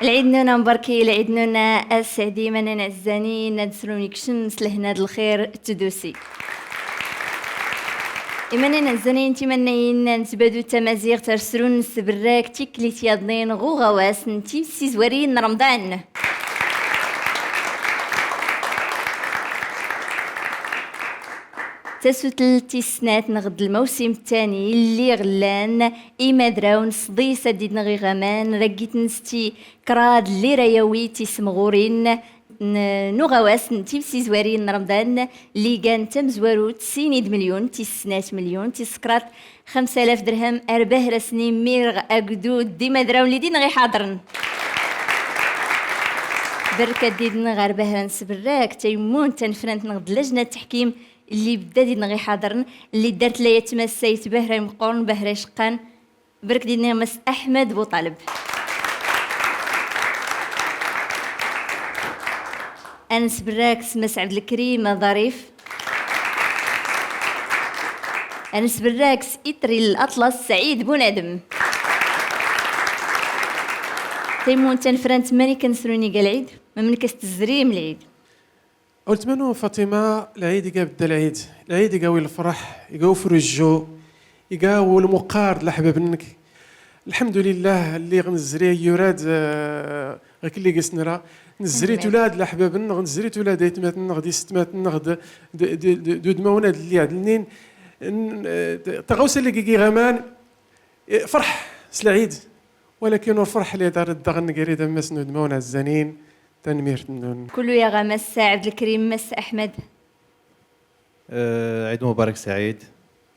العيد نونا مباركي العيد نونا السعدي مننا الزاني ندسرونيك شمس لهنا الخير تدوسي إيماننا الزانين تيمنين نتبادو تمازيغ ترسرون نسبراك تيكلي تياضنين غو غواس نتي سيزوارين رمضان تسوتل تيسنات نغد الموسم الثاني اللي غلان إما دراون صديسة ديد نغي غمان رقيت نستي كراد اللي رايوي تيسمغورين نغواس نتيبسي زوارين رمضان اللي كان تم زوارو تسينيد مليون تيسنات مليون تيسكرات 5000 درهم 4 سنين ميرغ أقدود ديما دراون اللي دين غي حاضرن بركة ديدنا غير بهران سبراك تيمون تنفرانت نغد لجنة التحكيم اللي بدا ديدنا غي حاضرن اللي دارت ليا تمسيت بهرا مقورن بهرا شقان برك ديدنا مس أحمد بوطالب أنس براك سمس عبد الكريم ظريف أنس براك إطري الأطلس سعيد بونادم تيمون تنفرانت ماني كنسروني قال العيد ما منكس تزريم العيد قلت منو فاطمه العيد يقا بدا العيد يقاوي الفرح يقاو فرجو يقاو المقارد لحبابنك الحمد لله اللي غنزري يراد غيك اللي قسنرا نزريت ولاد لحبابنا غنزريت ولاد يتماتنا غدي ستماتنا غد دود ماوناد اللي عدلنين تغوس اللي كي غمان فرح سلعيد ولكن الفرح اللي دار الدغن قريده مسنود مونا الزنين تنمير النون كله يا غمس عبد الكريم مس أحمد عيد مبارك سعيد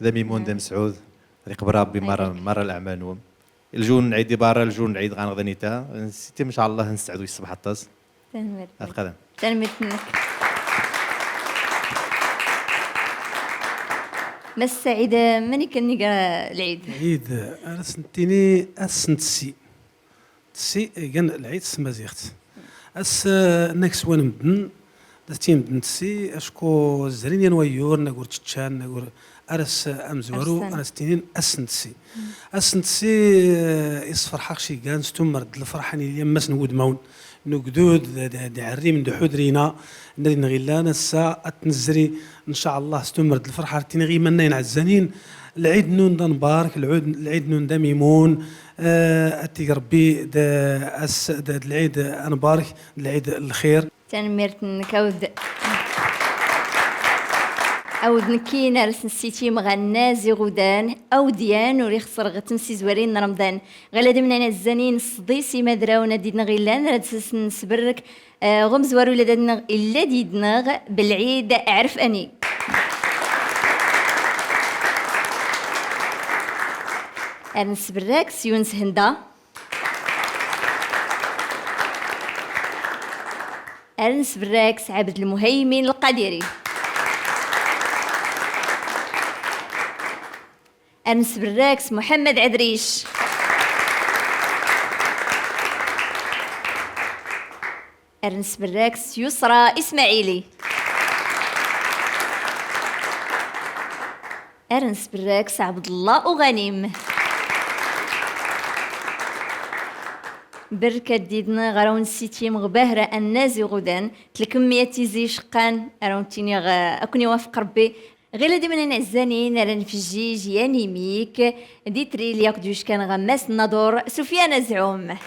ذا ميمون ذا مسعود ريق برابي مرة الأعمال نوم الجون عيد بارا الجون عيد غنغدنيتا نسيتي ما شاء الله نستعدوا يصبح الطاس تنمير القدم تنمير مس سعيدة ماني كني العيد العيد انا سنتيني اسنتسي تسي كان العيد سمازيغت اس نكس وان مدن داتي مدن تسي اشكو زرين نويور نقول تشان نقول ارس امزورو انا ستينين اسنتسي يصفر حقشي كان ستمرد الفرحاني اللي ماس نقود مون نقدود دعري من دحود رينا ندير غيلانا الساعه تنزري ان شاء الله ستمرد الفرحه تيني غي منين عزانين العيد نون دا مبارك العيد نون دا ميمون اتي ربي دا العيد انا بارك العيد الخير تنميرت نكاود أود نكينا رسن سيتي مغنى زيغودان أو ديان وريخ صرغة مسي زوارين رمضان غلا دمنا الزنين صديسي مدراونا ديدنا غيلان رادسس نسبرك غمز وارو إلا ديدنا بالعيد أعرف أني أرنس براك سيونس هندا أرنس براك عبد المهيمن القديري أنس براكس محمد عدريش أنس براكس يسرى إسماعيلي أنس براكس عبد الله أغنيم بركة ديدنا غراون سيتي مغباهرة النازي غدان تلكمية تيزي شقان أراون تيني أكوني وافق ربي غير ديما نعزانين راه نفجيج يعني ميك ديتري لياك دوش كان غماس النضور سفيان زعوم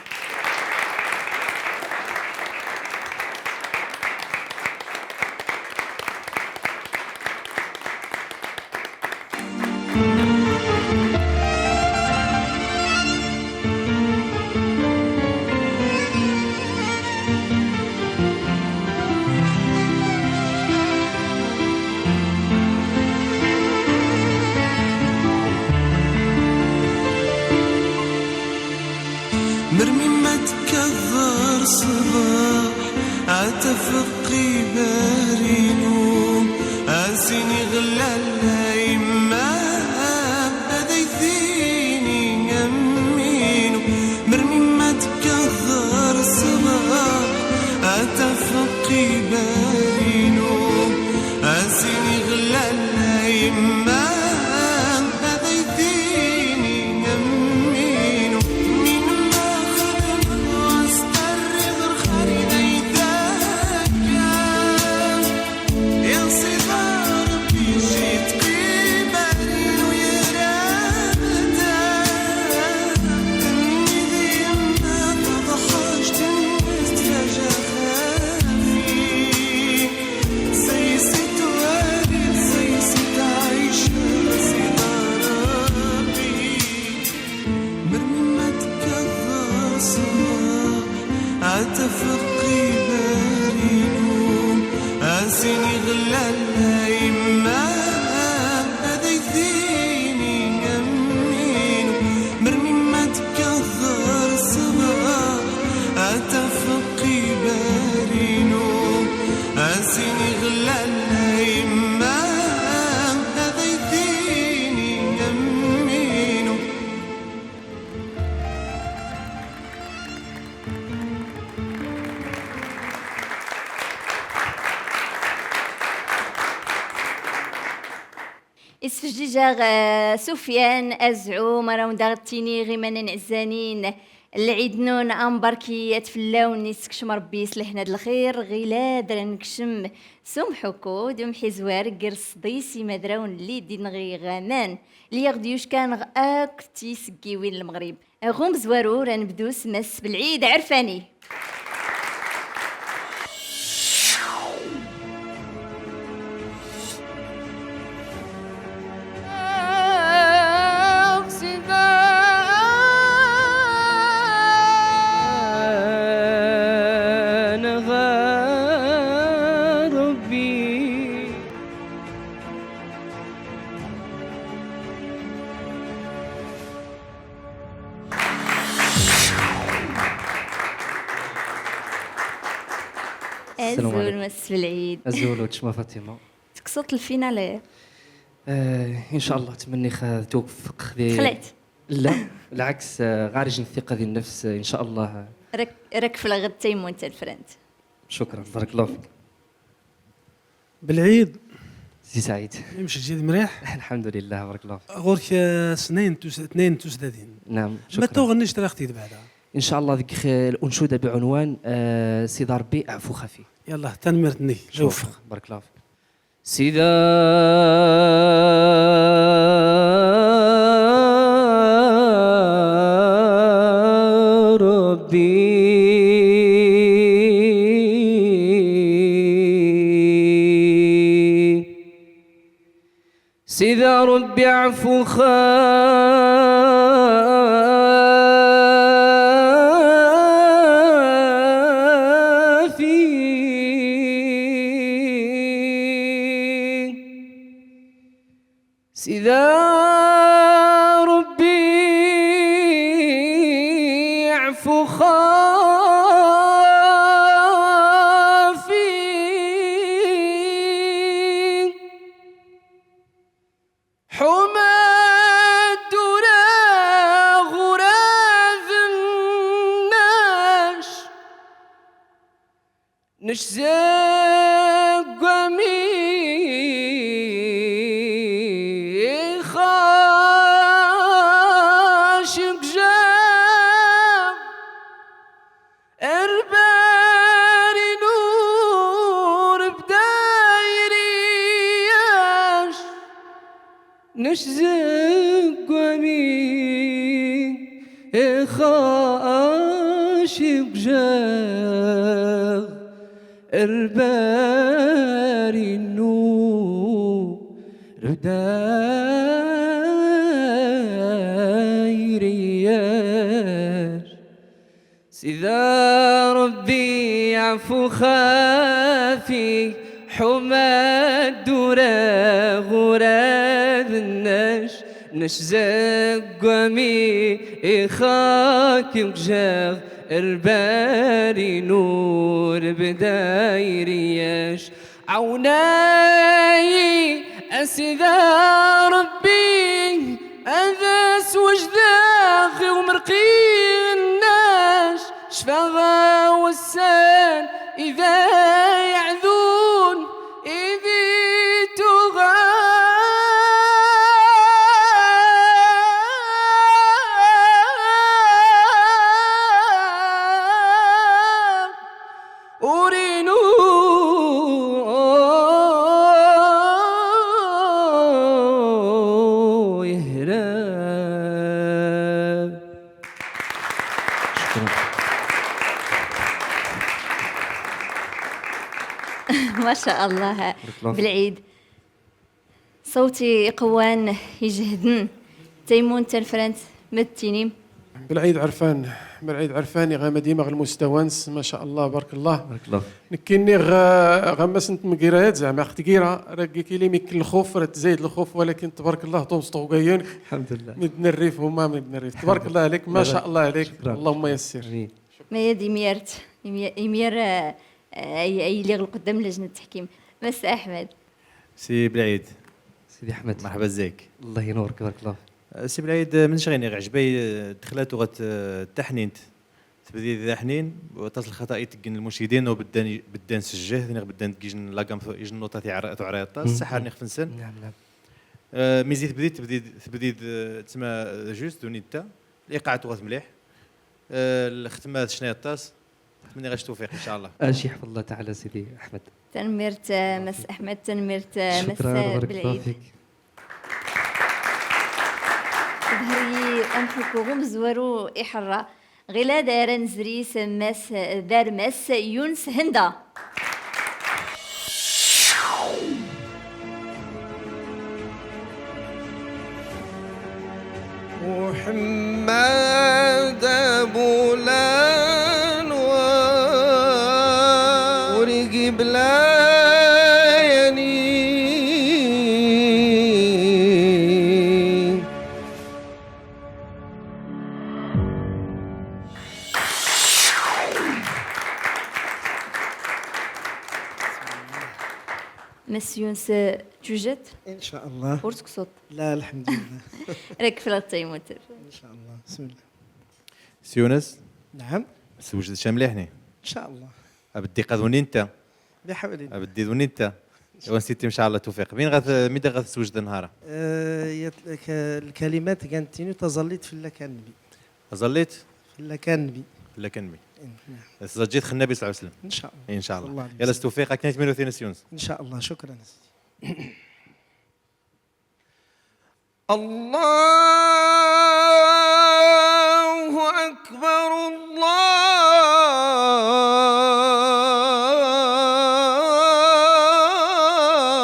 مرمي ما تكثر صباح عتفقي باري نوم أنسيني غلا الهيمة هذا يثيني يمينو مرمي ما تكثر صباح عتفقي باري نوم أنسيني غلا الهيمة هذا يثيني يمينو من ما خدم واسطة أتفقي بارينو أسيني غلال يما هذا يثيني يمينو مرمي ما تكثر الصباح أتفقي بارينو أسيني غلال يما هذا يثيني يمينو اسفجيجا سفيان أزعوم راهم داغتيني غيمانا نعزانين العيدنون أمبركي أتفلاون نسكشم ربي يصلحنا د الخير غيلاد رنكشم سمحكو دمحي زوار قرص ضيسي مدراون اللي دين غي غامان اللي يغديوش كان أكتي سكيوين المغرب غوم زوارو رنبدو سمس بالعيد عرفاني السلام أزول عليكم. مس بالعيد الزول تشما فاطمه تقصد الفينال ان شاء الله تمني توفق خلعت لا بالعكس غارج الثقه ديال النفس ان شاء الله. راك في الغد تيمون انت الفرنت شكرا بارك الله فيك بالعيد سي سعيد. يمشي جيد مريح الحمد لله بارك الله فيك. غورك سنين 32 نعم ما شكرا. تغنيش تراختي بعدا ان شاء الله ذيك الانشوده بعنوان سيدي ربي اعفو خفي. يلا تنمرتني شوف شكرا بارك الله فيك. سيدي ربي سيدي ربي اعفو خافي سيدي ربي اعفو خافي حماد ولا غراذ الناش نشزق قمي خاشق جاب ارباري نور بدايرياش نشزق قمي خاشق جاب الباري النور دايرياش سيدا ربي يعفو خافي حماد دورا غراد النش نشزق قمي إخاك وجاغ الباري نور بدايرياش عوناي أسيدا ربي أذاس وجداغي ومرقي الناش شفاغا والسان إذا يعذون إذي تغاب أورينو يهرب. شكرا. ما شاء الله بارك الله فيك. بالعيد صوتي قوان يجهدن تيمون تنفرنت مدتيني بالعيد عرفان، بالعيد عرفان غاما ديما المستوانس ما شاء الله بارك الله. بارك الله فيك. نكيني غاما سنت مقيرات زعما اخت كيرا راكي كيلي ميك الخوف راه تزايد الخوف، ولكن تبارك الله تومسطو كاينك الحمد لله. من الريف هما من الريف. تبارك الله عليك ما شاء الله عليك. شكرا. اللهم يسر. امين. ما يدي ميرت يمير اي اللي غل قدام لجنه التحكيم. مس احمد. سي بالعيد، سيدي احمد مرحبا ازيك. الله ينورك بارك الله فيك. سي بالعيد من شغيني عجبي دخلت وغت التحنين تبدي حنين وتصل خطأ تجن المشاهدين وبدان نسجه بدان تجن لاقام يجن نوطة تعرى الطاس سحرني خفنسن. نعم نعم. ميزيت بديت تسمى جوست دونيتا الايقاع توغت مليح. الختمه شنو الطاس نتمنى غاش توفيق ان شاء الله. اشي يحفظ الله تعالى سيدي احمد. تنمرت مس احمد، تنمرت مس شكرا بارك الله بالعيد. فيك. ظهري أنفكو غمز ورو إحرى غلا دار نزريس مس دار مس يونس هندا. محمد أبو الأنوار ورقي بلايني مس يونس توجد إن شاء الله. ورتك صوت لا الحمد لله. راك في الطيموتر. إن شاء الله. بسم الله. سيونس نعم سوجد شامليحني إن شاء الله. ابدي قذوني انت بحول الله. ابدي ذوني انت ونسيتي ان شاء الله توفيق. مين غاث سوجد النهار؟ الكلمات كانتيني تظليت في اللكنبي. ظليت في اللكنبي. ولا كنبي نعم. سجيت خل النبي صلى الله عليه وسلم إن شاء الله. ان شاء الله الله. عليه يلا وسلم. توفيق كان 38 سيونس. إن شاء الله. شكرا. الله أكبر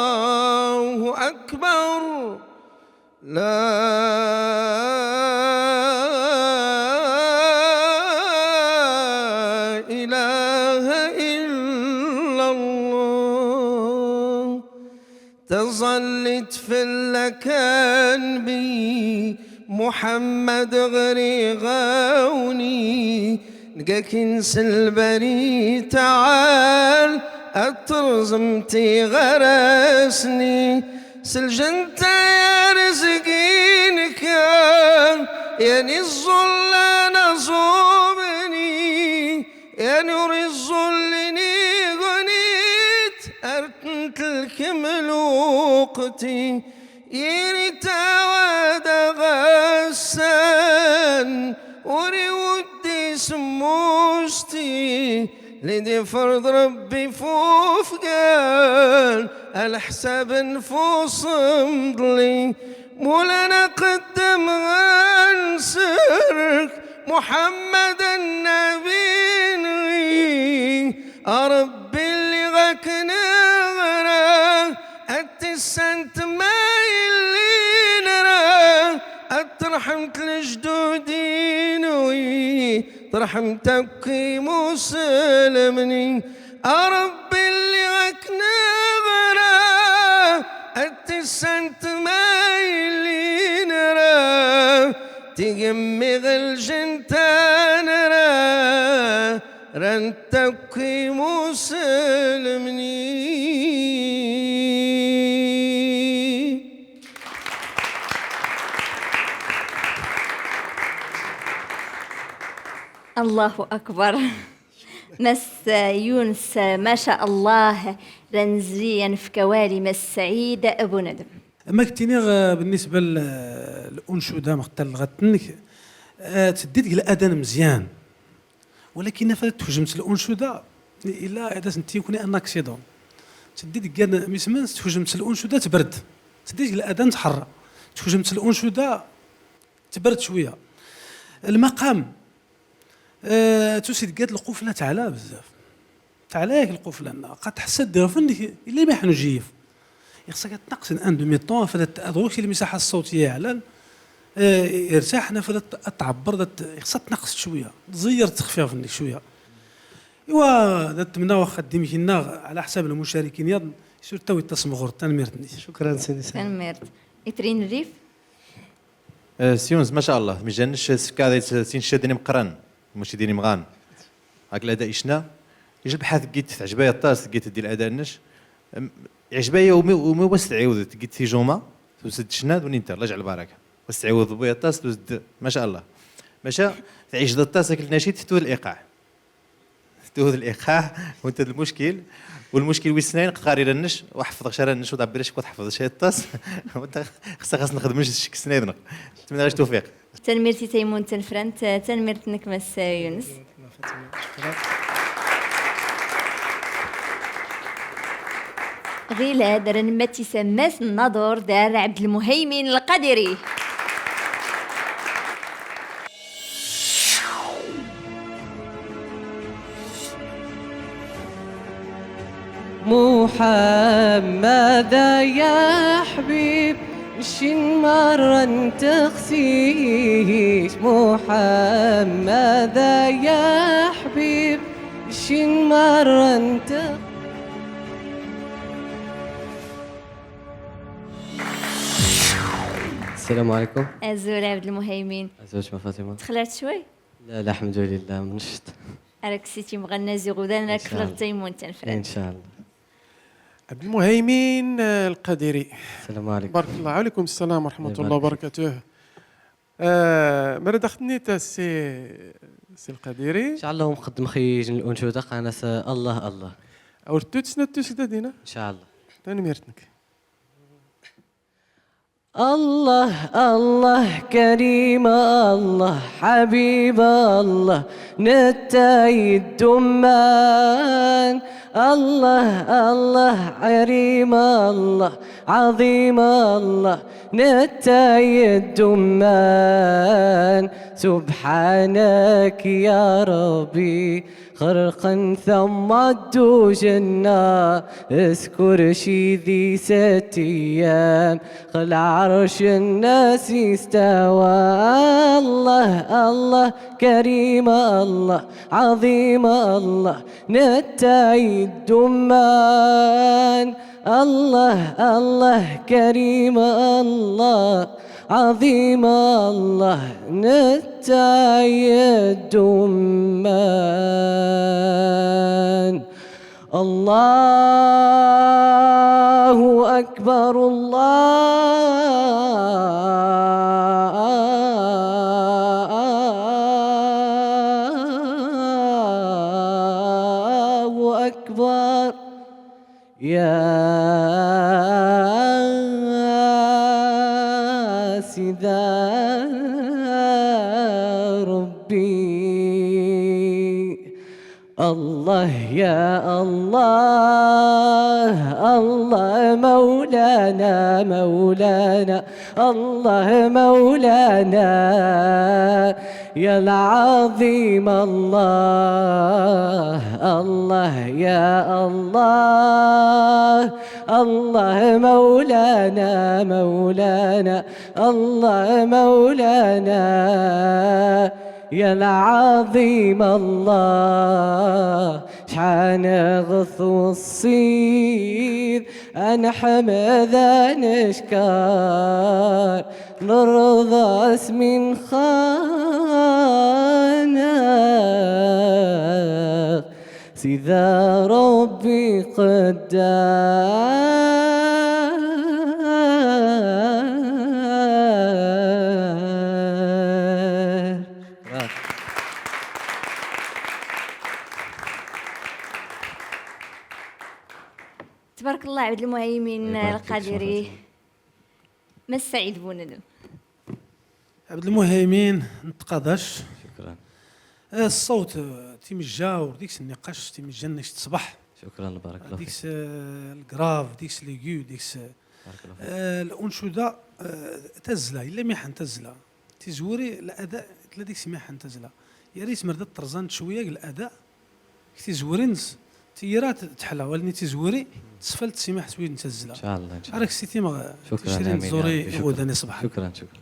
الله أكبر لا إله إلا الله. تظلت في اللكان بي محمد غريغاوني لقاك نسلبني تعال أترزمتي غرسني سلجنت يا رزقين كان يعني الظل نصوبني يا نور الظل غنيت أرتنت الكملوقتي يريت واد غسان وري ودي سموستي لدي فرض ربي فوف قال الحساب نفوس مضلي مولانا قدم غنسرك محمد النبي نغي ربي اللي غاك نغرى التسنت ما اللي نرى اترحمت لجدودي نوي ترحمتك مسلمني ربي اللي غاك نغرى التسنت ما اللي نرى تقمغ الجنتان نرى رنتك مسلمني. الله أكبر. مس يونس ما شاء الله رنزيا في كوالي مس سعيد أبو ندم. اما كنتيني بالنسبه للانشوده مختل غتنك تديت الاذان مزيان، ولكن فات تهجمت الانشوده الا اذا انت يكون ان اكسيدون تديت كان ميسمنس تهجمت الانشوده تبرد، تديت الاذان تحرى تهجمت الانشوده تبرد شويه. المقام تسيد قاد القفله تعلى بزاف تعلاك القفله قد تحسد دير فنك الا ما حنجيف يخصك تنقص ان دومي طون فدات ادروك المساحه الصوتيه على ارتاحنا في تعبر خصها تنقص شويه تزير تخفيها في شويه. ايوا نتمنى واخا ديمي لنا على حساب المشاركين يا سورتو يتصمغور تنميرتني. شكرا سيدي سامي. تنمرت إترين الريف. سيونز ما شاء الله مجانش سكا سين شادني مقران ماشي ديني مغان هاك الاداء يشنا يجي البحث قيت عجبايا الطاس قيت ديال الاداء نش عجبايا ومي واستعيوض قيت في جوما وسد شناد ونينتر رجع البركه واستعيوض بويا الطاس ما شاء الله مشى تعيش ذا الطاس النشيد تتوه الايقاع تتوه الايقاع وانت المشكل والمشكل ويسنين قاري النش وحفظ شرا النش ودبرش تحفظ شي الطاس وانت خاص نخدم شي سنين نتمنى لك التوفيق. تنمرتي تيمون تنفرنت تنمرتنك مس يونس. غيلا دار نمتي سماس النظر دار عبد المهيمن القدري. محمد يا حبيب شن مرة تخسيش محمد يا حبيب شن مرة السلام عليكم. أزول عبد المهيمن. أزوج ما فاطمة. تخلعت شوي؟ لا الحمد لله منشط. راك سيتي مغنى زغودان راك خلقت تيمون تنفرنت. إن شاء الله. عبد المهيمن القديري. السلام عليكم. بارك الله عليكم. السلام ورحمة الله وبركاته. مرة دخلتني تا سي القديري. إن شاء الله مقدم خيج الأنشودة قناة الله الله. أورتوت سنة تسدى دينا. إن شاء الله. تنميرتنك. الله الله كريم الله حبيب الله نتاي الدمان الله الله عريم الله عظيم الله نتاي الدمان سبحانك يا ربي خرقا ثم الدوجنا اذكر شي ذي 6 أيام خل عرش الناس استوى الله الله كريم الله عظيم الله نتاي الدمان الله الله كريم الله عظيم الله نتاي الدمان الله أكبر الله أكبر يا سيدا ربي الله يا الله الله مولانا مولانا الله مولانا يا العظيم الله الله يا الله الله مولانا مولانا الله مولانا يا العظيم الله شحال غثو الصيد أنا حمذا نشكر نرضى اسم خانق سيذا ربي قدام تبارك الله عبد المهيمن القديري. ما السعيد بوندم. عبد المهيمن نتقاداش. شكرا. الصوت تيمجا وديك النقاش تيمجا نكش تصبح. شكرا بارك الله فيك. ديك الكراف ديك ليغيو ديك بارك الله فيك. الانشوده تزلا الا ميحن تزلا تزوري الاداء تلا ديك ميحن تزلا يا ريت مرد طرزان شويه الاداء تيزورينز تيرات تحلى ولكن تيزوري تسفلت سماح سويد نتزلا ان شاء الله ان شاء الله. راك سيتي ما شكرا تشرين زوري وداني صباح. شكرا شكرا.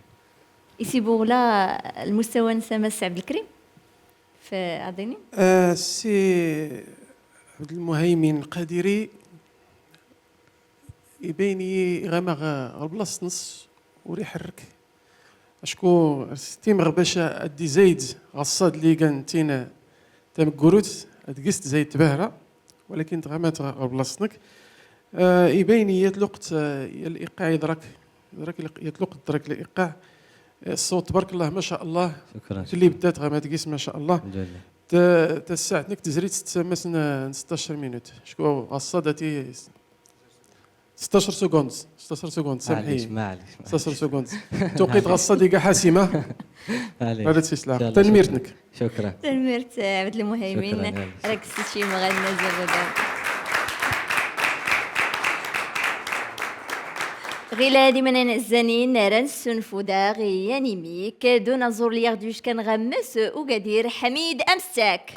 يسيبوا لا المستوى نسمس عبد الكريم في عضيني. سي عبد المهيمن القادري يبيني غامغ البلاص نص وري يحرك اشكو ستيم غباشا ادي زايد غصاد اللي كان تينا تم كروت ادقست زايد تباهرة ولكن تغامات البلاصتك يبيني يتلقت الايقاع يدرك يتلقت درك الايقاع الصوت تبارك الله ما شاء الله. شكرا. اللي بدات غامات تقيس ما شاء الله. الحمد لله. تساعدنك تزريت مثلا 16 مينوت شكو غصادتي 16 سكوند 16 سكوند سامحي معليش 16 سكوند توقيت غصادي كاع حاسمه. معليش. غادي تسلع تنميرتك. شكرا. تنميرت عبد المهيمن راك ستي مغنى زبده. غيلا ديما الزنين رنسون فوداغي يانيميك دون زور ليغدوش كان غمس وقدير حميد أمستاك.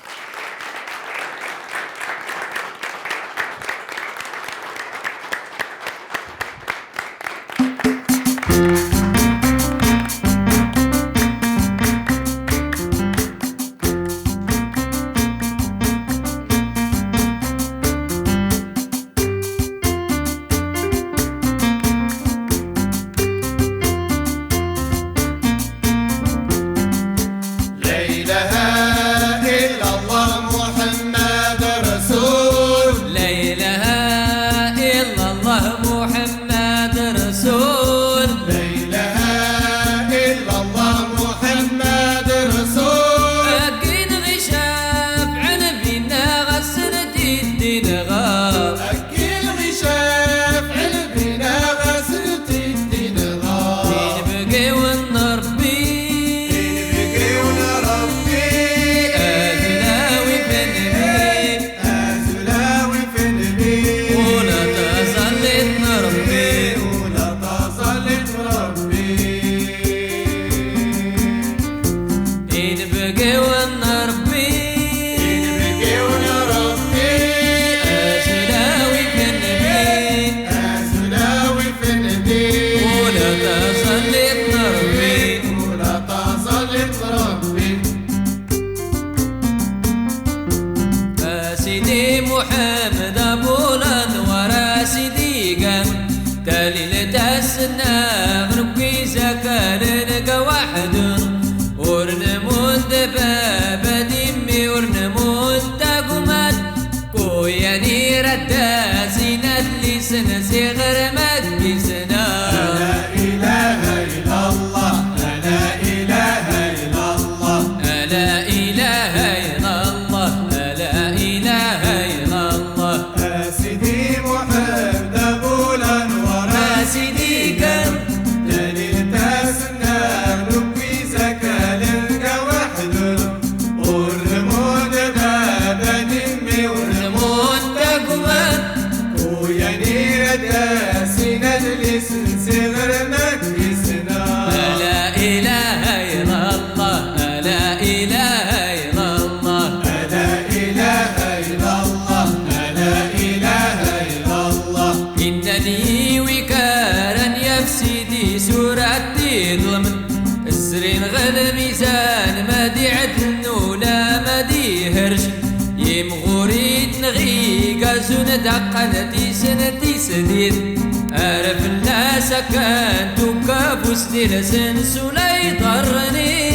دقنتي سنتي سديد عرف الناس كانت كابوس دي لسنس ولا يضرني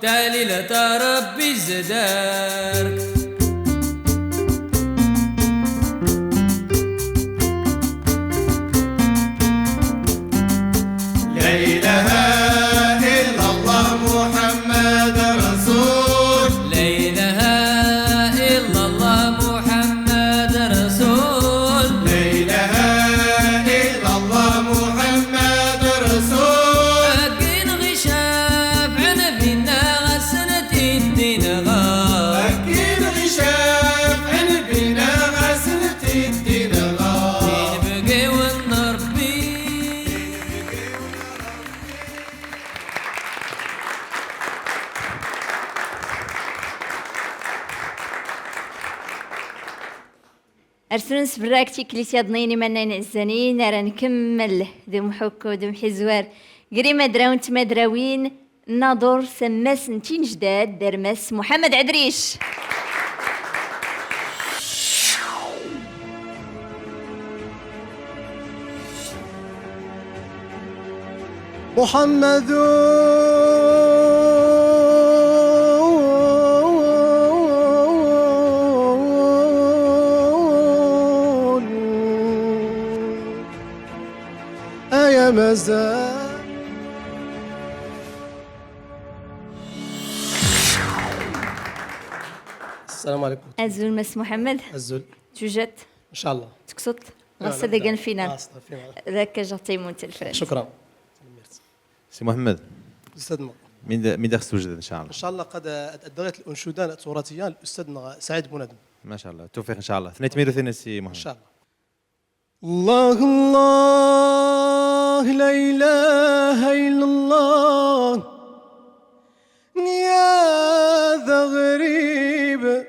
تالي لا تربي زدارك لا إله إلا الله محمد رسول لا إله إلا الله محمد رسول لا إله إلا الله محمد رسول أكين غشاف عنبنا غسنة الدين غار أكين ارسنس براكتي كليتي ضنيني منين عزانين راه نكمل دوم حكو دوم حزوار قري مدراون تمدراوين ناظر سماس نتين جداد درمس محمد عدريش. محمد يا مزال. السلام عليكم. ازول مس محمد الزول توجت ان شاء الله تقصد غصة دقن فينا فينا. ذاك جاتيمون تلفرنس. شكرا سي محمد استاذنا. من داخل توجد ان شاء الله. ان شاء الله قد ادغيت الانشوده التراثيه الاستاذ سعيد بونادم. ما شاء الله توفيق ان شاء الله. ثنيت ميرو ثاني سي محمد ان شاء الله. الله الله لا اله الا الله يا ذا غريب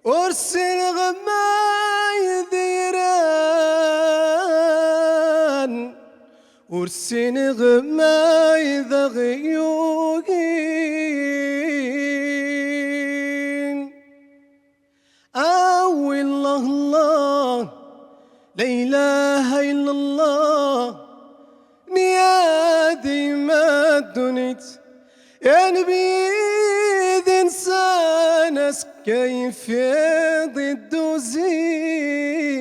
ارسل غماي ذيران ارسل غماي ذا غيوغين او الله الله لا إله إلا الله نيادي ما دنيت يا نبي إنسان كيف ضد زين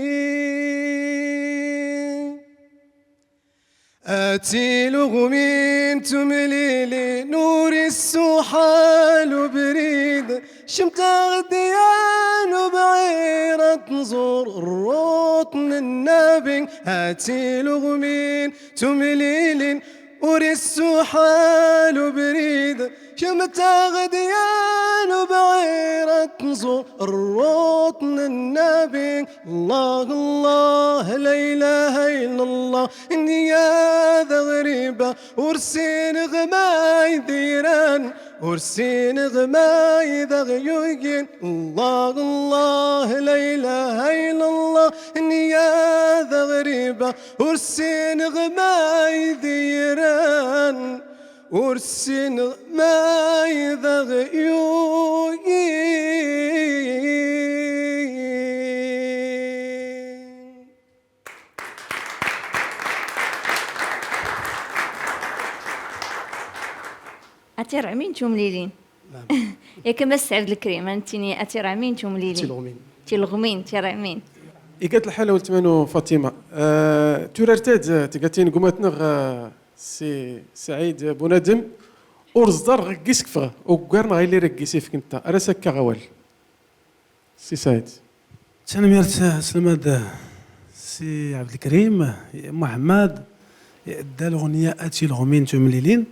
آتي لغمين تمليلي نور السحال بريد شمت غديان وبعيرة نزور الروطن النابي هاتي لغمين تمليلين وري السحال بريد شمت غديان وبعيرة نزور الروطن النابي الله الله لا إله إلا الله إني يا ذا غريبة ورسين غماي ذيران ورسين غماي ذا غيوغين الله الله لا إله إلا الله إني يا ذا غريبة ورسين غماي ذيران ورسين غماي ذا غيوغين. أتير عمين تمليلين ياك ما سعد الكريم انتيني أتير عمين تمليلين تلغمين تيرعمين إيقات الحالة ولتمانو فاطمة تورارتاد تقاتين قماتنا سي سعيد بونادم ورزدار غكيس كفغ وقارنا غير اللي ركيسي فيك انت راسك كغوال سي سعيد. أنا ميرت سلماد سي عبد الكريم محمد دا الأغنية أتي الغمين تمليلين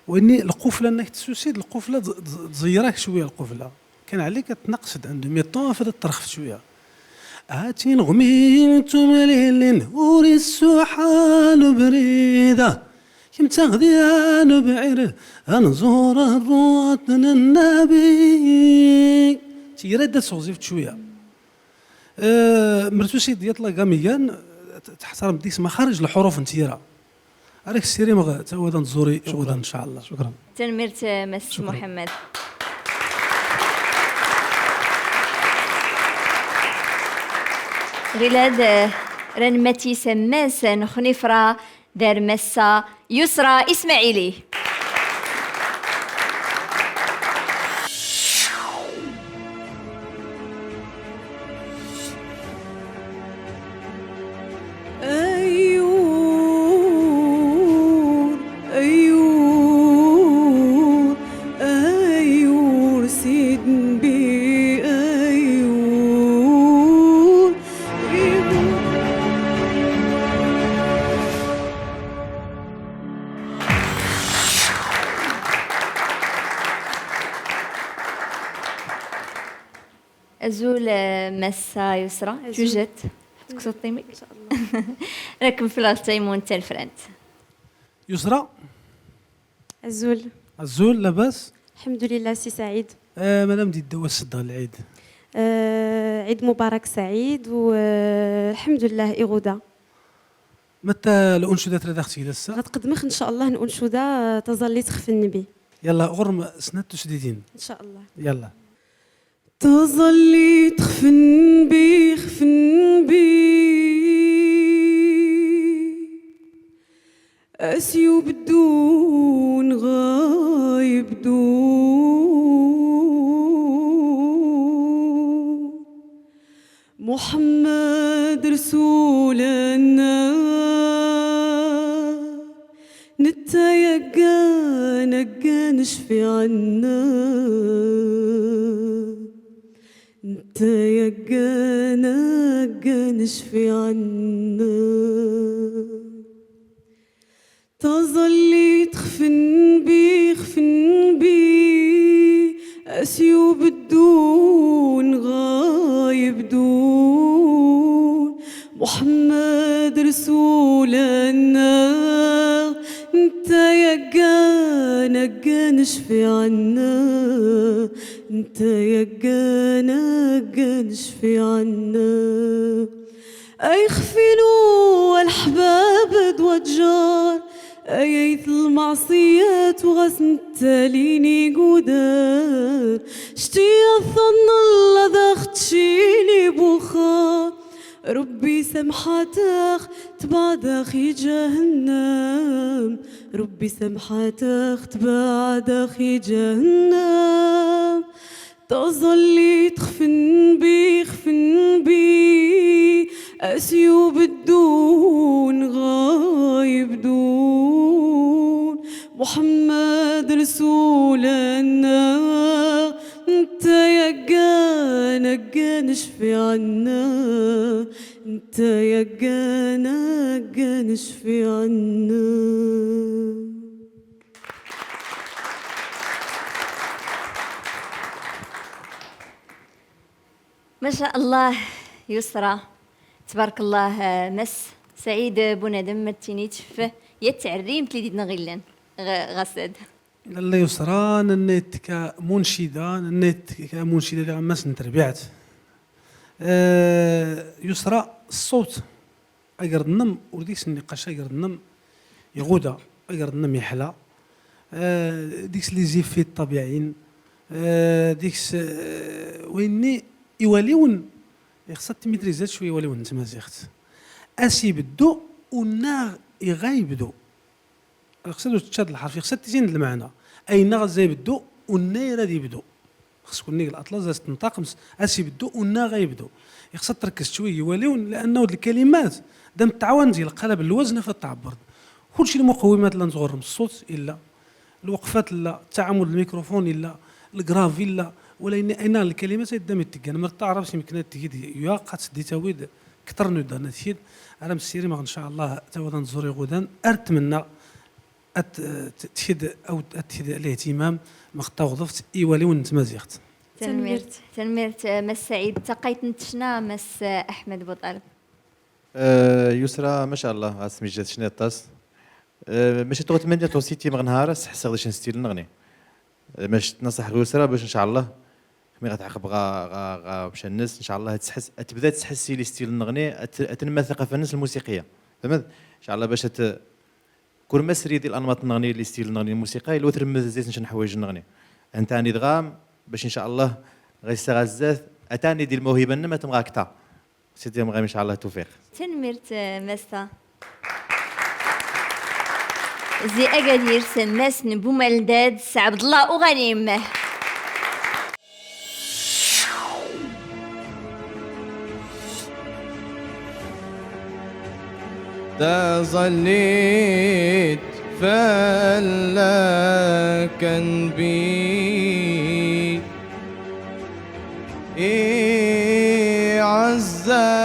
واني القفله انك تسوسيد القفله تزيرك شويه القفله كان عليك تنقصد عندهم يطون فدا ترخف شويه هاتي نغمين تمليلين وري السحال بريده كم تغذيان بعيره انزور الروطن النبي تيرد صوزيفت شويه مرتوسي ديال لاكاميان تحترم ديك مخارج الحروف نتيرا عليك السيري مغا تا هو نزوري غدا ان شاء الله. شكرا تنميرت مس محمد. غلاد رنمتي سماس نخنفرا دار مسا يسرى اسماعيلي. أزول مسا يسرى جوجت تقصد طيمي إن شاء الله راكم في الغتايمون تاع الفرنت. يسرى الزول الزول لاباس الحمد لله. سي سعيد مادام دي الدواء الصدغ العيد عيد مبارك سعيد والحمد لله إغودا. متى الانشوده ترى اختي لسه غتقدمك ان شاء الله الانشوده تظلي تخفي النبي يلا غرم سنه تشديدين ان شاء الله. يلا تظلي تخفن بي خفن بي أسيو بدون غايب دون محمد رسولنا نتيقى نقى نشفي عنا نتيقى نقى نشفي عنا تظلي تخفن بي خفن بي أسيو بدون غايب دون محمد رسولنا انت يقى نقى نشفي عنا انت يقى نقى نشفي عنا اي خفنوا الحباب دوجار ايث المعصيات وغسن التاليني قدار شتي الظن الله ذاخت شيلي بخار ربي سمحتك تبعد اخي جهنم ربي سمحتك تبعد اخي جهنم تظلي تخفن بي خفن بي أسيو بدون غايب دون محمد رسولنا انت يقى نقى نشفي عنا انت يقى نقى نشفي عنا. ما شاء الله يسرى تبارك الله. مس سعيد بنادم ما تينيتف يا تعريم تليدنا غيلان غسد الله يسرى ننيت كمنشده ننيت كمنشده اللي غمس نتربيعت يسرى الصوت اقرد النم وديك النقاش اقرد النم يغودا اقرد النم يحلى ديكس لي زيفي الطبيعيين ديكس ويني يواليون خصها تميتريزات شويه يواليون تمازيغت اسي بدو ونا يغايبدو خصها تشاد الحرف خصها تزين المعنى اين غزاي بدو ونا راه يبدو خص كون الاطلس زاد تنطقمس اسي بدو ونا غايبدو خصها تركز شويه يواليون لانه الكلمات دام تعاون ديال القلب الوزن فتعبر كلشي المقومات لا نصغر من الصوت الا الوقفات لا التعامل الميكروفون الا الكرافي الا ولكن اين الكلمات قدام التكان ما تعرفش يمكن تجد يا قات دي تاويد كثر نود نتيد على مسيري ما ان شاء الله تاودا نزوري غدان اتمنى تشد او تشد الاهتمام ما توظفت ايوالي ونتمازيغت تنميرت مس سعيد تقيت نتشنا مس احمد بوطالب يسرى ما شاء الله اسمي جات شنو الطاس ماشي تو تمنى تو سيتي مغنهار حس غادي نستيل نغني باش تنصح يسرى باش ان شاء الله مي غتعقب غا باش الناس ان شاء الله تحس تبدا تحسي لي ستيل نغني تنمى الثقافه الناس الموسيقيه فهمت ان شاء الله باش كل ما سري ديال الانماط نغني لي ستيل نغني الموسيقى لو ترمز زيت نشن حوايج نغني انت اني دغام باش ان شاء الله غيستغل الزاف اتاني ديال الموهبه نما تمغاكتا سيدي مغام ان شاء الله توفيق تنميرت مسا زي اكادير سماس نبو مالداد عبد الله وغنيم تظليت فلكن بي عزاك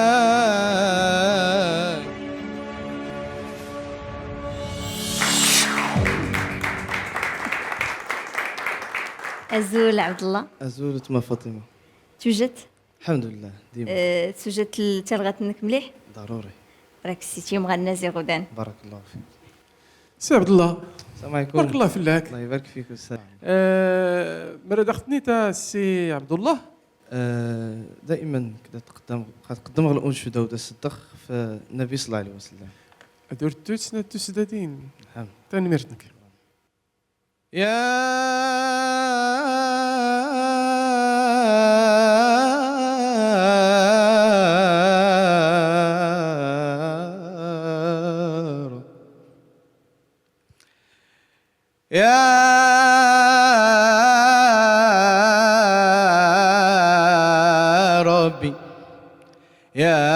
أزول عبد الله أزول تما فاطمة توجد الحمد لله ديما توجد تلغتنك مليح ضروري راك سيتي مغنى زي غدان بارك الله فيك سي عبد الله السلام عليكم بارك الله فيك الله يبارك فيك أستاذ مرة دختني تا سي عبد الله دائما كذا تقدم غير الانشوده ودا الصدق فالنبي صلى الله عليه وسلم. ادور توتس نتو سدادين نعم. تاني ميرتنك يا رب يا ربي يا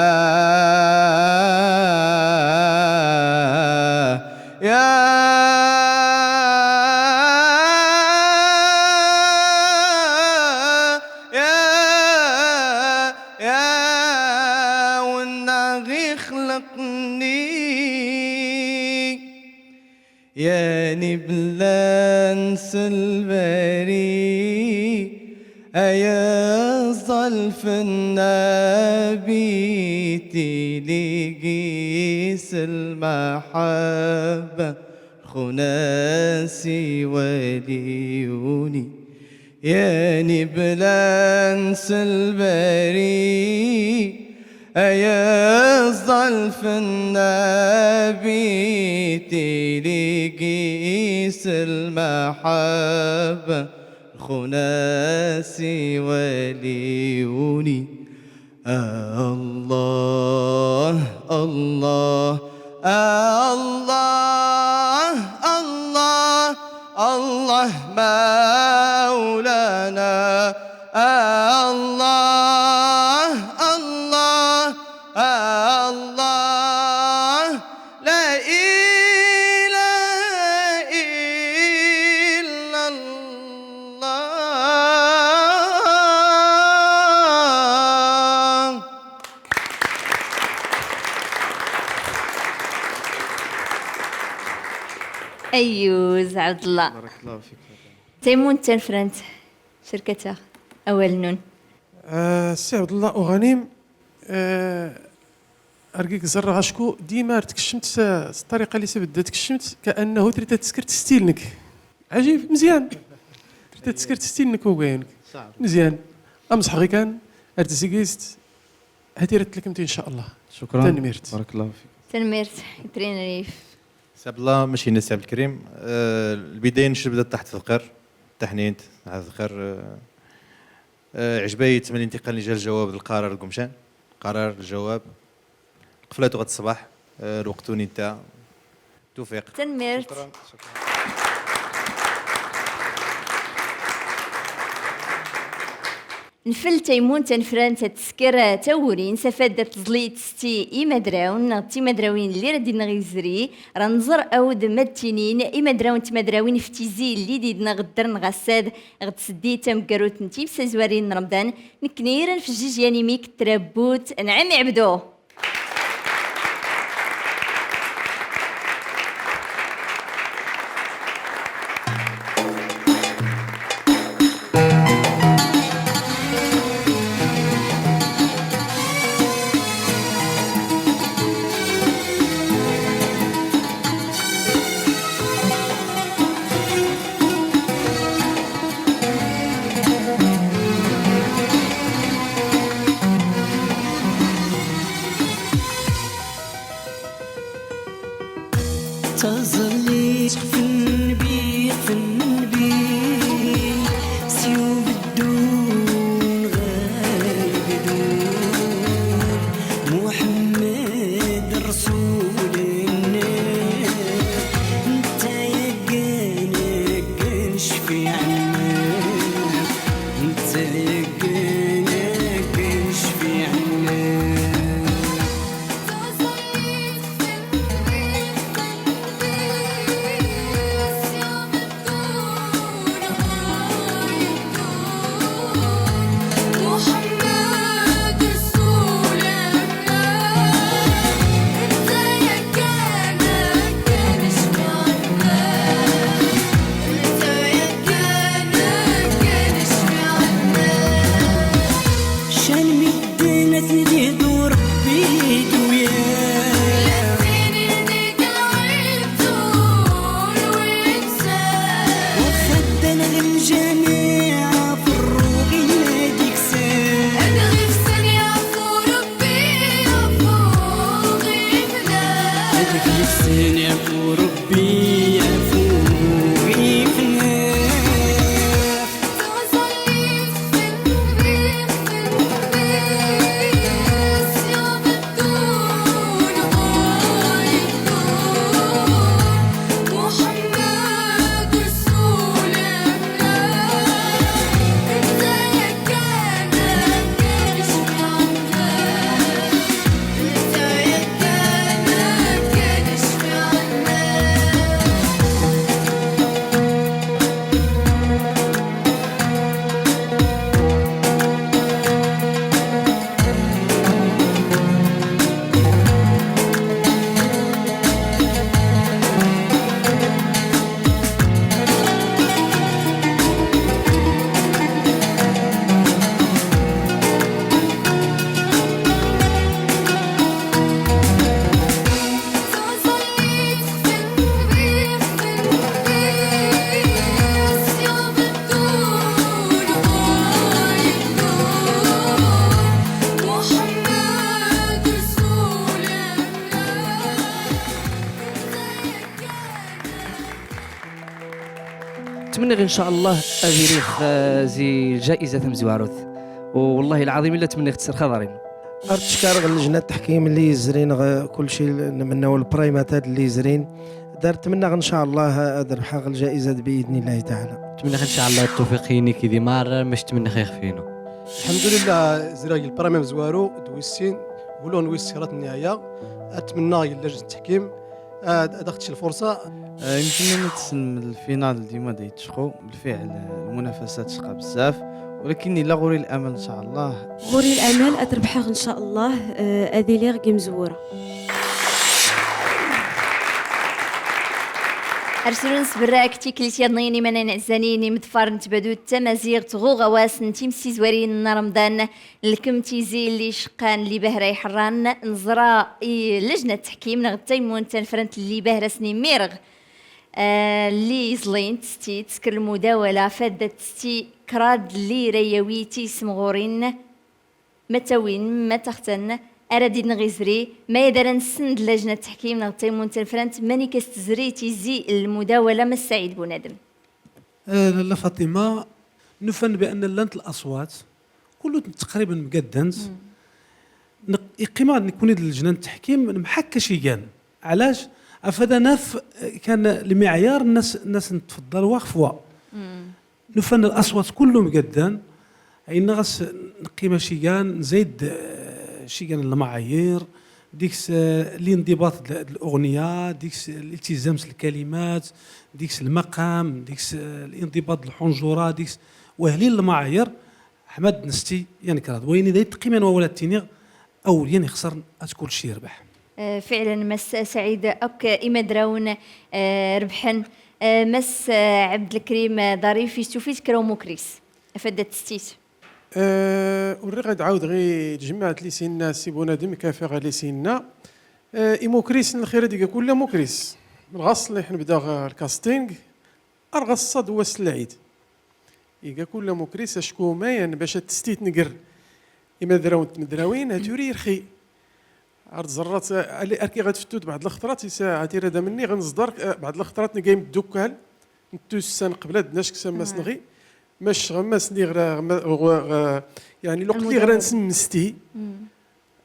والناغي خلقني ياني بلا ننسى البري أيا ظلف النبي تلقيس المحبة خناسي وليوني ياني بلا ننسى البري أيا ظلف النبي تلقيس المحبة خناسي وليوني الله الله الله الله الله مولانا الله الله الله لا إله إلا الله. أيوز عبد الله بارك الله فيك. تيمون تنفرنت شركتها أول نون. السي عبد الله وغنيم ارقيك زر غاشكو ديما تكشمت الطريقه اللي تبدا تكشمت كانه تريد تسكر تستيلنك عجيب مزيان تريد تسكر تستيلنك وكاينك مزيان امصح غي كان ارتزيكيست هاتي رت لك ان شاء الله. شكرا تنميرت بارك الله فيك. تنميرت برين ريف. سي عبد الله ماشي ناس عبد الكريم. البدايه نشرب بدات تحت الثقر تحنينت تحت الثقر. عجباي تملي الانتقال اللي جا الجواب القرار القمشان قرار الجواب قفلاتو غد الصباح الوقتوني نتاع توفيق. تنميرت. شكرا. نفل تيمون تنفران تسكر تورين سفادة زليت ستي إما دراون تي مدراوين اللي ردي نغيزري رنزر أود مدتينين إما دراون تمدراوين فتيزي اللي ديدنا غدر نغساد غد سدي تمكروت نتيب سزوارين رمضان نكنيرن في الجيج يعني ميك تربوت نعم عبدو. تظلي في النبي سيوب الدون غالب دون محمد رسول الناس انت يقينك نشفي عنك انت يقينك نشفي عنك. نتمنى غير ان شاء الله اديريخ زي جائزه مزواروث والله العظيم الا تمنى خسر خضرين ارتشكار لجنه التحكيم اللي يزرين كل شيء نمناو البرايمات هاد اللي يزرين دارت تمنى ان شاء الله ربح الجائزه باذن الله تعالى. نتمنى ان شاء الله التوفيق ينيك دي مار مش تمنى خير فينو. الحمد لله زراي البرامج زوارو دويسين ولون ويسيرات النهايه. اتمنى لجنه التحكيم ادخلت الفرصه. يمكن نتسلم الفينال ديما ديتشخو بالفعل المنافسات شقا بزاف ولكن لا غوري الامل ان شاء الله. غوري الامل اتربحها ان شاء الله هذه لي غي مزوره. أرسلون سبراك تيكليت يضنيني من نعزانيني مدفار نتبادو التمازيغ تغو غواس نتيمسي زوارين رمضان لكم تيزي اللي شقان اللي بهرا يحران نزرا لجنة تحكيم نغتيمون تنفرنت اللي بهرا سني ميرغ اللي زلين تستي تسكر المداولة فادت تستي كراد اللي رياويتي سمغورين متاوين ما تختن أرادي نغيزري ما يدار نسند لجنة تحكيم نغتيمون تنفرنت ماني كستزري تيزي المداولة ما السعيد بونادم. لا فاطمة نفن بأن لانت الأصوات كله تقريبا مقدنت قيمة نكون لجنة التحكيم محكة شيئا علاش أفدا ناف كان لمعيار الناس نتفضل وخفوا نفن الأصوات كله مقدن أي نغس قيمة شيئا نزيد شيئا المعايير ديكس الانضباط الاغنيه ديكس الالتزام الكلمات ديكس المقام ديكس الانضباط الحنجره ديكس وهلين المعايير احمد نستي يعني كراد وين دايت قيمه ولا تينيغ او يعني خسر كل شيء يربح. فعلا مس سعيد أوك إما دراون ربحن مس عبد الكريم ظريف يستفيد كرومو كريس أفدت ستيت. وري غنعاود غير تجمعت لي سينا سي بونادم كافي لي سينا ايموكريس الخير ديك كلها موكريس الغص اللي حنبدا الكاستينغ ارغص صد واس العيد يلقى كلها موكريس اشكو ماين باش تستيت نقر اما دراوين هاتوري رخي عرض زرات اركي غتفتوت بعض الخطرات ساعه هذا مني غنصدر بعض الخطرات نقايم الدكال نتوسان قبل دناش كسا سنغي مش غمسني يعني لو قلت لي غير نسمستي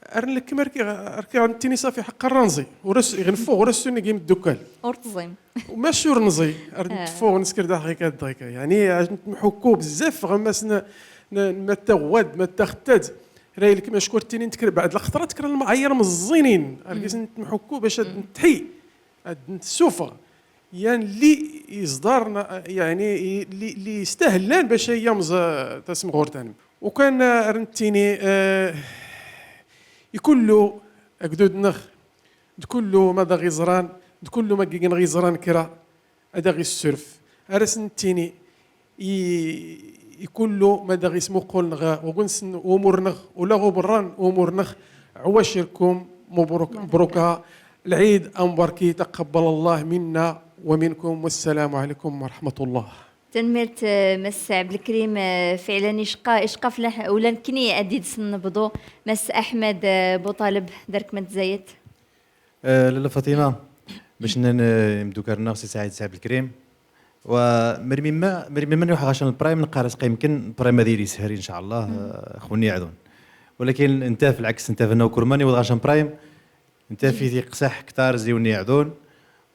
ارن لك مركي عندتيني صافي حق الرنزي ورس يغنفو ورسوني كيم الدكال ورتزيم وماشي ورنزي ارن تفو نسكر دقيقه دقيقه يعني محكو بزاف غمسنا ما تغود ما تختد راي لك ما شكرتيني نتكر بعد الخطره تكر المعايير مزينين اركيس محكو باش نتحي نتسوفغ يعني اللي يصدرنا يعني اللي يستاهلان باش يمز تسم غورتان وكان رنتيني يكلو اكدود نخ كله ماذا غيزران كله ما كين غيزران كرا هذا غي السرف ارسنتيني يكلو ماذا غيسمو قول نغا وغنسن امور نخ ولا غبران امور نخ عواشركم مبروكا العيد أمباركي تقبل الله منا ومنكم والسلام عليكم ورحمة الله. تنمرت مس عبد الكريم فعلا يشقى فلاح ولا كني أديد سنبضو مس أحمد بوطالب درك ما تزايد. لاله فاطمة باش نمدو كارنا سي سعيد عبد الكريم ومرمي ما نروح عشان البرايم نقارس يمكن البرايم ديالي سهري ان شاء الله خوني يعذون ولكن انت في العكس انت في كرماني وغاشان برايم انت في قسح كثار زيوني يعذون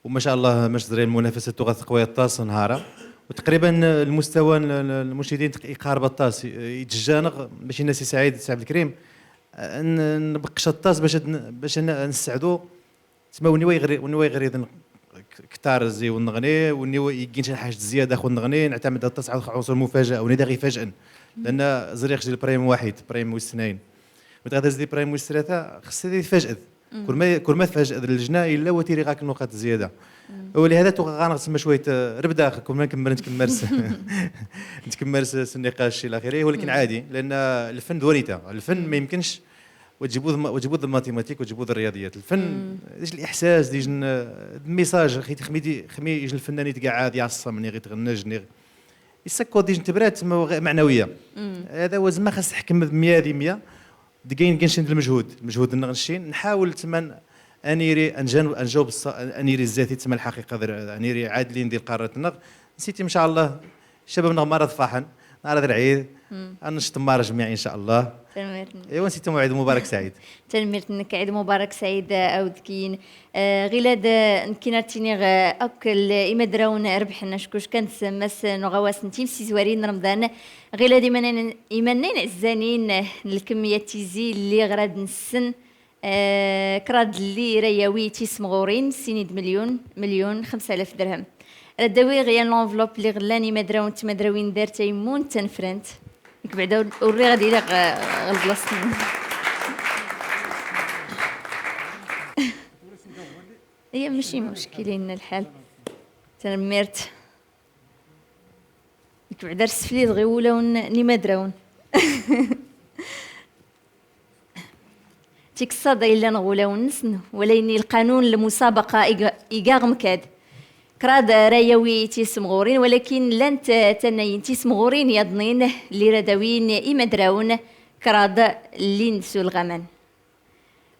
وما شاء الله مش زري المنافسه تغث قويه الطاس نهارا وتقريبا المستوى المشاهدين يقارب الطاس يتجانغ باش الناس سعيد عبد الكريم نبقش الطاس باش نسعدو تسمى ونوي غير كثار زي ونغني ونوي يجي شي حاجه زياده خو نغني نعتمد على التصعيد عنصر مفاجاه وندا غير فجأة لان زريخ جي البرايم واحد برايم واثنين وتغدا زي برايم والثلاثه خصها يتفاجئ كل ما تفاجئ اللجنه الا وتيري غاك النقاط زياده ولهذا غنقسم شويه ربدا كل ما نتكمل النقاش الى اخره ولكن عادي لان الفن دوريته الفن ما يمكنش وتجيبوا الماتيماتيك وتجيبوا الرياضيات الفن ديج الاحساس ديج الميساج خمي يجي الفنان يتقعد يعصم غير يتغنج يسكو ديج تبرات معنويه هذا هو زعما خاص تحكم 100% دقاين كنشد المجهود نغشين نحاول تما انيري انجاوب انيري الذاتي تما الحقيقه انيري عادلين ديال قاره النغ نسيتي ان شاء الله الشباب نغمار فاحن نهار هذا العيد نشط مار جميع ان شاء الله. ايوا نسيتو موعد مبارك سعيد. تنمرتنك عيد مبارك سعيد اودكين غيلاد نكيناتيني اكل اما دراون ربحنا شكوش كانت سماس نغواس نتيم سي زوارين رمضان غيلاد ايمانين عزانين الكميه تيزي اللي غراد نسن كراد اللي رياوي تيسمغورين سينيد مليون 5000 درهم رداوي غيان لونفلوب اللي غلاني مدراون تمدراوين دار تيمون تنفرنت بعدا وري غادي البلاصه هي ماشي مشكلين الحال تنمرت بعدا السفلي دغيا ولاو ني مدراون تيك الصدى إلا نغولاو نسن وليني القانون المسابقة إيقاغ مكاد كراد رايوي تيسمغورين ولكن لن تنين تيسمغورين يضنين اللي رداوين إما دراون كراد اللي نسو الغمان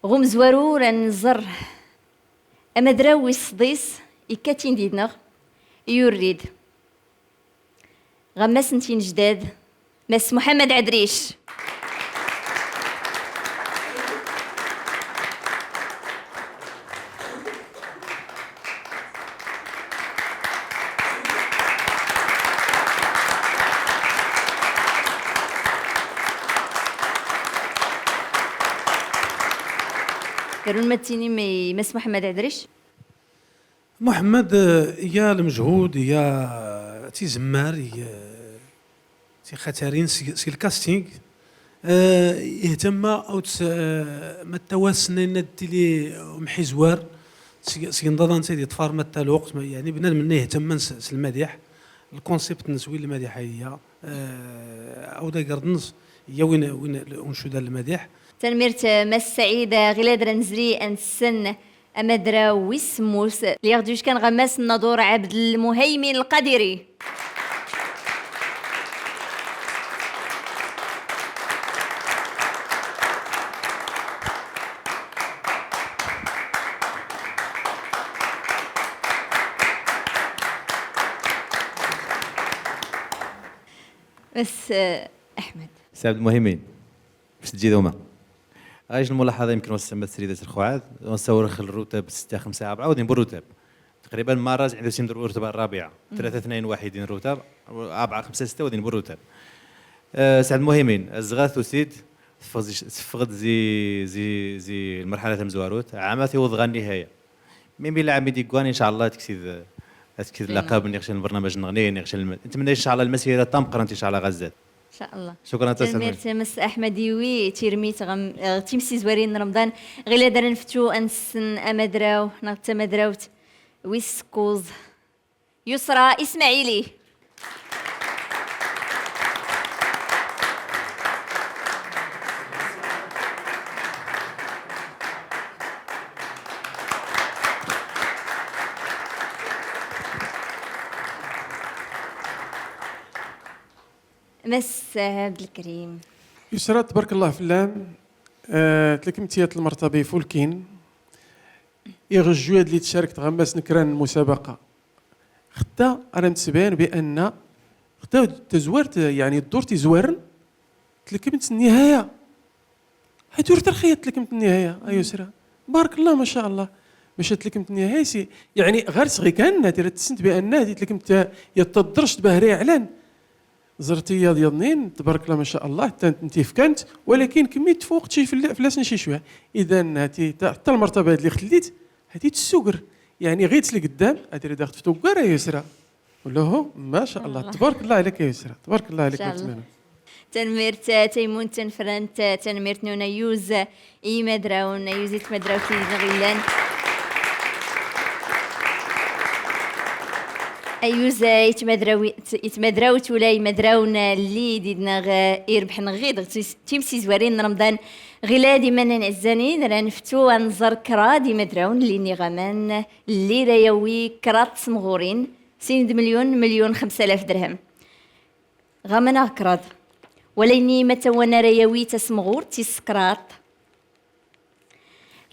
غم زوارو رنزر أما دراوي الصديس إكاتين ديدنغ يوريد غماس نتين جداد مس محمد عدريش قالوا المتيني مس محمد عدريش محمد يا المجهود يا تيزمار يا تي خاترين سي الكاستينغ يهتم او ما تواسن ندي محي زوار سي نضادان سيدي طفار متى الوقت يعني بنادم منه يهتم المديح الكونسيبت نسوي المديح هي او دا قردنس هي وين انشد المديح تنميرت مس سعيدة غلاد رنزري أنسن أمدرا ويسموس ليغدوش كان غماس النضور عبد المهيمن القديري مس أحمد سعد المهمين باش تجي دوما ايش الملاحظه يمكن وسمت سريده الخوعاد ونصور الرتب 6 5 4 ودين بالرتب تقريبا مارز عندنا سين الرتبه الرابعه 3 2 1 دين رتب 4 5 6 ودين بالرتب سعد المهمين الزغاث وسيد فقد زي المرحله مزواروت عامات يوضغ النهايه من بلا عمي ديكوان ان شاء الله تكسيد اللقب نغشل البرنامج نغني نغشل نتمنى ان شاء الله المسيره تمقر ان شاء الله غزات ان شاء الله. شكرا تسلم. مس احمديوي تيرميت تيمسي زوارين رمضان غير دار نفتو انسن امدراو نغتا مدراوت ويسكوز يسرى اسماعيلي مس عبد الكريم يسرى تبارك الله في اللام تلكمتيات المرتبه فولكين يغجو اللي تشارك تغمس نكران المسابقه خدا انا متبان بان خدا تزوارت يعني الدور تزوارن تلكمت النهايه هادور ترخيه تلكمت النهايه يسرى بارك الله ما شاء الله مشات تلكمت النهايه يعني غير صغي كان تسنت بان هذه تلكمت يتضرشت بهري اعلان زرتيه ديال اثنين تبارك الله ما شاء الله حتى انت فكانت ولكن كميه تفوق شي فلاسنا شي شويه اذا حتى المرتبه اللي خليت هذه تسوقر يعني غيت لقدام هذه داخل في توكر يا يسرى ولا هو ما شاء الله تبارك الله عليك يا يسرى تبارك الله عليك تنميرت تيمون تنفرنت تنميرت نونا يوز اي مدراون يوزيت مدراوتي غيلان ايوزا يتمدراوت ولا يمدراون اللي ديدنا يربح نغيض تيمسي زوارين رمضان غلادي من عزانين راه نفتو انزر كراد يمدراون اللي نغمان اللي رايوي كرات سمغورين سيند مليون 5000 درهم غامنا كراد وليني متى وانا رايوي تسمغور تيسكرات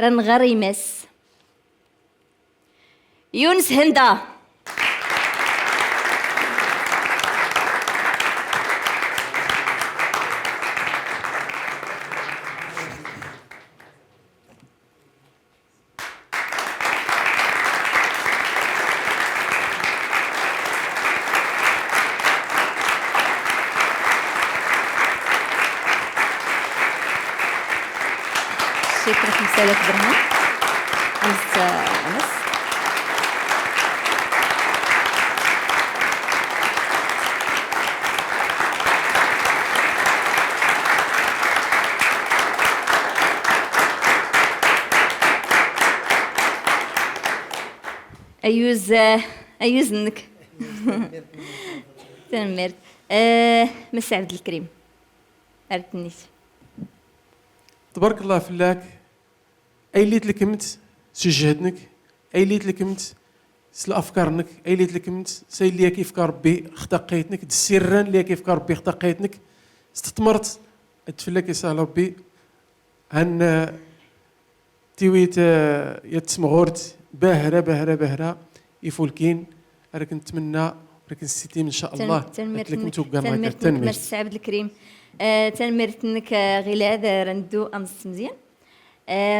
رنغري مس يونس هندا 5000 درهم. أنس. أيوز انك تنمرت. مس عبد الكريم عرفتنيش. تبارك الله فلاك، اي ليت لكمت سجهتنك، اي ليت لكمت سل افكارنك، اي ليت لكمت سي اللي كيف كربي اختقيتنك السران اللي كيف كربي اختقيتنك استثمرت اتفلاك يسال ربي هن تيويت يتسمغورت باهره يفولكين. راك نتمنى راك نسيتي ان شاء الله تنمرت عبد الكريم. تنمرتنك غلاد رندو امس مزيان.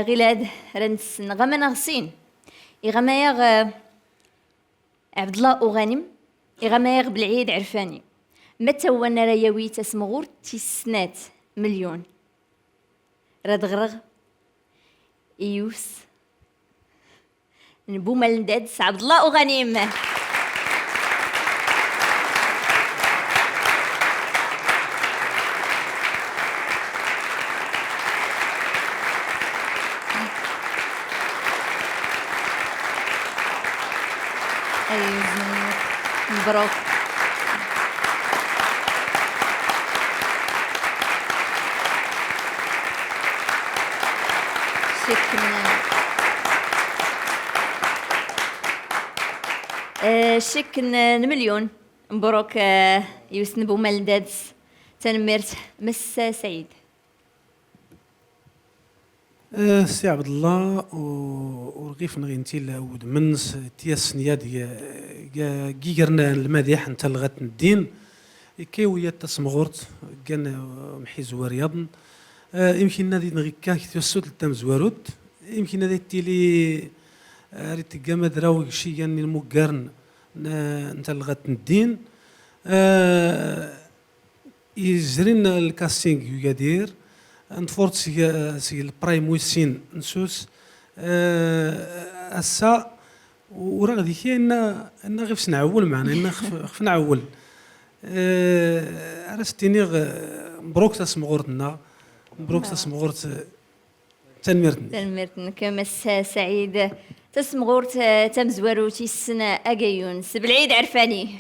غلاد رنس نغما نغسين يغمايغ عبد الله وغانم يغمايغ بالعيد عرفاني متى وانا رياوي تسمغور تسنات مليون ردغرغ إيوس نبو مالندادس عبد الله وغنيم. مبروك. شكن المليون مبروك يوسن بو مالندادس تنمرت مس سعيد. سي عبد الله ورغيف نغينتي لاود منس تياس نياد كيقرنا المديح انت لغات الدين كيويا تسمغورت كان محيزوا رياض يمكن نادي نغيكا كيتوسد لتام زوارود يمكن نادي تيلي ريت كاما دراو شي يعني المقارن انت لغات الدين يجرين الكاستينغ يقادير نتفورت سي البرايم ويسين نسوس السا وراه غادي كاين ان غير نعول معنا ان خف نعول عرفتيني مبروك تسمغورتنا مبروك تسمغورت تنمرتنا كمس سعيد تسمغورت تمزوروتي السنة أجايون بالعيد عرفاني.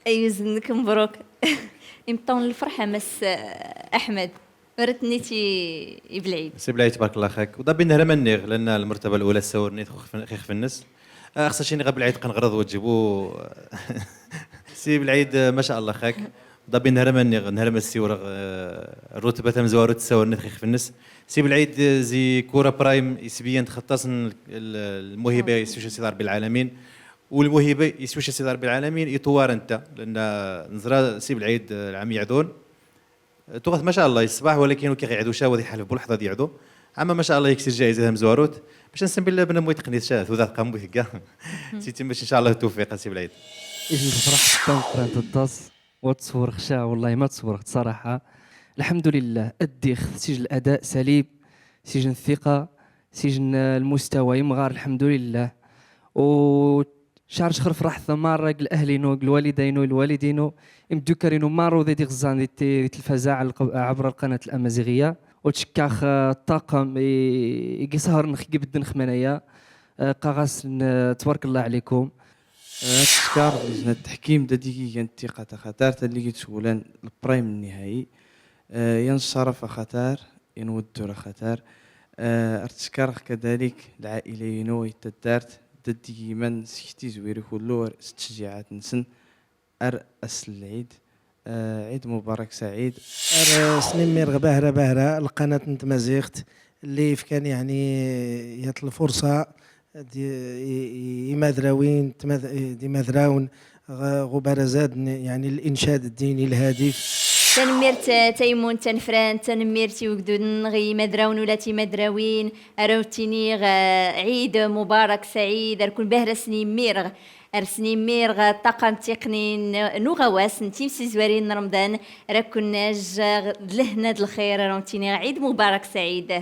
أيوزنك مبروك. يمطون الفرحة مس أحمد ورتنيتي بالعيد. سي بالعيد تبارك الله خاك وضا بين هرمنيغ لأن المرتبة الأولى ساورنيت خيخ في النس خصها شي غير بالعيد قنغرض وتجيبو سي بالعيد ما شاء الله خاك ضا بين هرمنيغ نهرم السيورغ الرتبة تمزوارو تساورنيت خيخ في النس سي بالعيد زي كورة برايم يسبيا تخطاس الموهبة يسوي سي رب العالمين والموهبه يسويش سي ربي العالمين يطوار انت لان نزرا سي بالعيد العام يعدون توغث ما شاء الله الصباح ولكن كي غيعدو شا وذي حلف بلحظه ديعدو اما ما شاء الله يكسر جائزه مزواروت باش نسم بالله بنا موي تقنيت شاف وذا قام بك كاع سيتي باش ان شاء الله التوفيق سي بالعيد. يجي الفرح تنقرا الطاس وتصور خشاع والله ما تصورت صراحه. الحمد لله الديخ سجن الاداء سليم سجن الثقه سجن المستوى يمغار الحمد لله و شهر شخر فرح الثمار الاهلينو الوالدينو الوالدينو يمدوكرينو مارو ذي غزان دي التلفزه عبر القناه الامازيغيه وتشكاخ الطاقم يقصهر نخي بدن خمانيا قاغاس تبارك الله عليكم. تشكر لجنة التحكيم دقيقة انتقاط خطار اللي تقولان البرايم النهائي ينصرف خطار ينودر خطار ارتشكر كذلك العائلة ينو يتدارت ديما سكتي زويري كله تشجيعات نسن ار اسل العيد عيد مبارك سعيد. سنمير باهرة باهرة القناة نتمازيغت اللي كان يعني يات الفرصة دي مادراوين دي مادراون غبار زاد يعني الإنشاد الديني الهادف. تنميرت تيمون تنفران تنميرتي وقدود غي مدراون ولا تي مدراوين اروتيني عيد مبارك سعيد ركون بهر سنيمير ارسنيمير طاقم تقني نوغواس نتيم سيزوارين رمضان راكون ناج لهنا الخير روتيني عيد مبارك سعيد.